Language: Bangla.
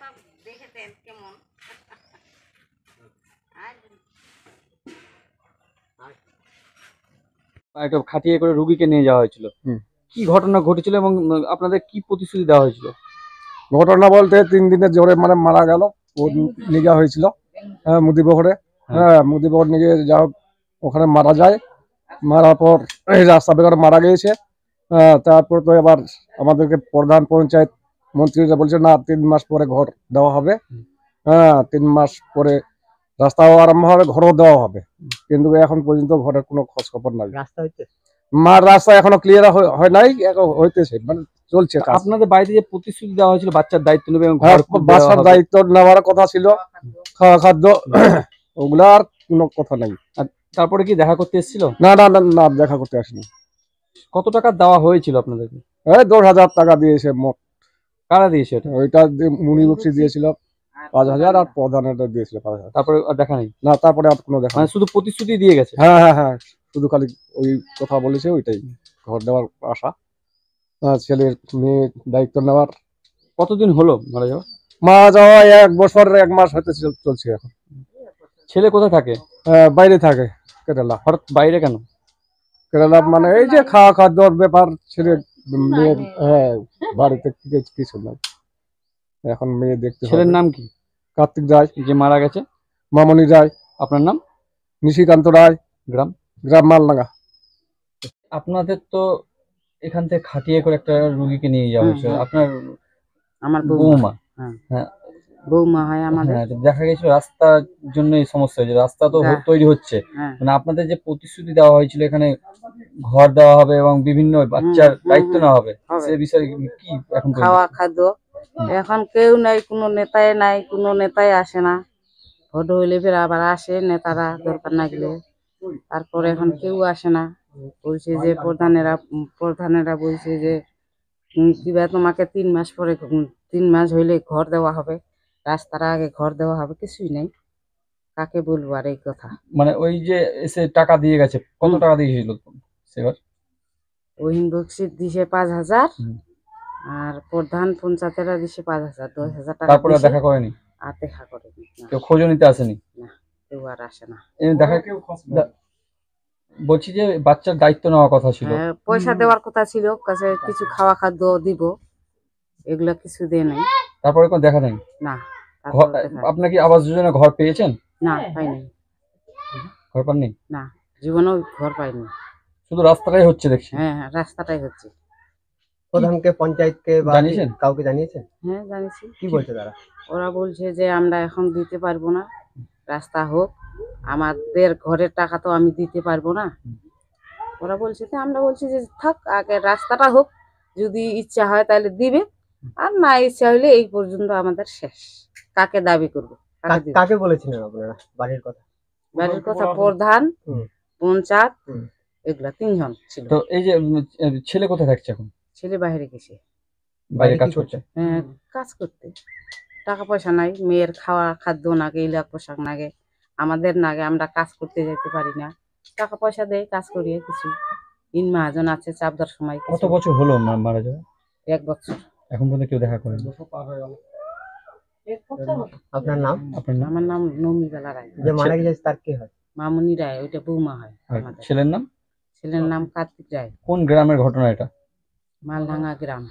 তো দেখেছেন কেমন। একটা খাটিয়ে করে রোগীকে নিয়ে যাওয়া হয়েছিল, কি ঘটনা ঘটেছিল এবং আপনাদের কি প্রতিশ্রুতি দেওয়া হয়েছিল? ঘটনা বলতে 3 দিনের জ্বরে মানে মারা গেল, ও নিয়ে যাওয়া হয়েছিল মুদিবহরে। মুদিবহর নিয়ে যা হোক ওখানে মারা যায়, মারার পর এই রাস্তা বেকার মারা গিয়েছে। তারপর তো এবার আমাদেরকে প্রধান পঞ্চায়েত মন্ত্রীরা বলছে না 3 মাস পরে ঘর দেওয়া হবে। 3 মাস পরে রাস্তাও আরম্ভ হবে, ঘরও দেওয়া হবে, কিন্তু এখন পর্যন্ত ঘরের কোনো খোঁজ খবর নাই। রাস্তা এখনো ক্লিয়ার হয় নাই, হইতেছে মানে চলছে। আপনাদের বাড়িতে যে প্রতিশ্রুতি দেওয়া হয়েছিল বাচ্চার দায়িত্ব নেবে এবং বাচ্চার দায়িত্ব নেওয়ার কথা ছিল, খাওয়া খাদ্য, ওগুলা আর কোনো কথা নাই। তারপরে কি দেখা করতে এসেছিল? না না না না, দেখা করতে আসেনি। কত টাকা দেওয়া হয়েছিল আপনাদেরকে? 10,000 টাকা দিয়েছে মোট। কারা দিয়েছে ওটা? ওইটা মুনিবক্সি দিয়েছিল 5,000 আর প্রধানের দিয়েছিল 5,000। তারপরে আর দেখা নেই? না, তারপরে আর কোনো দেখা, মানে শুধু প্রতিশ্রুতি দিয়ে গেছে? হ্যাঁ হ্যাঁ হ্যাঁ, শুধু খালি ওই কথা বলেছে, ওইটাই ঘর দেওয়ার আশা। ছেলের মেয়ে দায়িত্ব নেওয়ার। কতদিন হলো মারা যাওয়া? মারা যাওয়া 1 বছর 1 মাস হতে চলছে এখন। ছেলে কোথায় থাকে? বাইরে থাকে, কেরালা। হঠাৎ বাইরে কেন? কেরালা মানে এই যে খাওয়া খাদ্যর ব্যাপার, ছেলে মেয়ের বাড়িতে কিছু নাই, এখন মেয়ে দেখতে। ছেলের নাম কি? কার্তিক রায়। যে মারা গেছে? মামনি রায়। আপনার নাম? নিশিকান্ত রায়। গ্রাম? গ্রাম মালডাঙ্গা। আপনাদের তো এখান থেকে খাটিয়ে করে একটা রোগীকে নিয়ে যাওয়া হয়েছে, আপনার আমার বৌমা? হ্যাঁ, বৌমা হয় আমাদের। দেখা গেছিল রাস্তার জন্য এই সমস্যা হয়েছে, রাস্তা তো তৈরি হচ্ছে, মানে আপনাদের যে প্রতিশ্রুতি দেওয়া হয়েছিল এখানে ঘর দেওয়া হবে এবং বিভিন্ন বাচ্চার দায়িত্ব নেওয়া হবে, সে বিষয়ে কি এখন? খাওয়া খাদ্য এখন কেউ নাই, কোনো নেতাই নাই, কোনো নেতাই আসে না। ভোট হইলে ফের আবার আসে নেতারা দরকার না গেলে, তারপরে এখন কেউ আসে না। বলছে যে প্রধানেরা বলছে যে কিবা তোমাকে 3 মাস পরে, 3 মাস হইলে ঘর দেওয়া হবে, রাস্তার আগে ঘর দেওয়া হবে, কিছুই নাই। কাকে বলবো আর এই কথা? মানে ওই যে এসে টাকা দিয়ে গেছে, কত টাকা দিয়েছিল সেবার? ওহিন বক্সির দিছে 5,000 আর প্রধান পঞ্চায়েতেরা দিছে 5,000, 10,000 টাকা। তারপরে দেখা করেনি? আর দেখা করেনি, কেউ খোঁজ নিতে আসেনি? না, কেউ আর আসে না। দেখা বলছি যে বাচ্চার দায়িত্ব নেওয়ার কথা ছিল, পয়সা দেওয়ার কথা ছিল, কাছে কিছু খাওয়া খাদ্য দিব, এগুলা কিছু দেয় নাই। তারপরে কোনো দেখা নেই? না। আপনার কি আবাস যোজনা ঘর পেয়েছেন? না, পাইনি। ঘর পাননি? না, জীবনেও ঘর পাইনি। শুধু রাস্তাটাই হচ্ছে দেখছি। হ্যাঁ, রাস্তাটাই হচ্ছে। প্রধানকে, পঞ্চায়েতকে জানিয়েছেন? কাউকে জানিয়েছেন? হ্যাঁ, জানিয়েছি। কি বলছে তারা? ওরা বলছে যে আমরা এখন দিতে পারবো না, রাস্তা হোক, আমাদের ঘরের টাকা তো আমি দিতে পারবো না। ওরা বলছে যে, আমরা বলছি যে থাক, আগে রাস্তাটা হোক, যদি ইচ্ছা হয় তাহলে দিবে, আর না ইচ্ছা হইলে এই পর্যন্ত আমাদের শেষ। কাকে দাবি করবো? কাকে বলেছিলেন আপনারা বাড়ির কথা? বাড়ির কথা প্রধান, পঞ্চায়েত, এগুলা 3 জন ছিল। তো এই যে ছেলে কোথায় থাকছে এখন? ছেলে বাইরে গেছে। বাইরে কাজ করছে? হ্যাঁ, কাজ করতে। টাকা পয়সা নাই, মেয়ের খাওয়া খাদ্য নাগে, ইলা পোশাক নাগে, আমাদের নাগে, আমরা কাজ করতে যেতে পারি না। টাকা পয়সা দেয়, কাজ করিয়ে কিছু। 3 মাহাজন আছে, চাপদার সময়। কত বছর হলো মারা যাওয়া? 1 বছর। এখন পর্যন্ত কেউ দেখা করেনি? আপনার নাম? আমার নাম নমিবেলা রায়। যে মারা গেছে তার কি হয়? মামুনি রায়, ওইটা বৌমা হয় আমাদের। ছেলের নাম? ছেলের নাম কার্তিক রায়। কোন গ্রামের ঘটনা এটা? মালডাঙ্গা গ্রাম।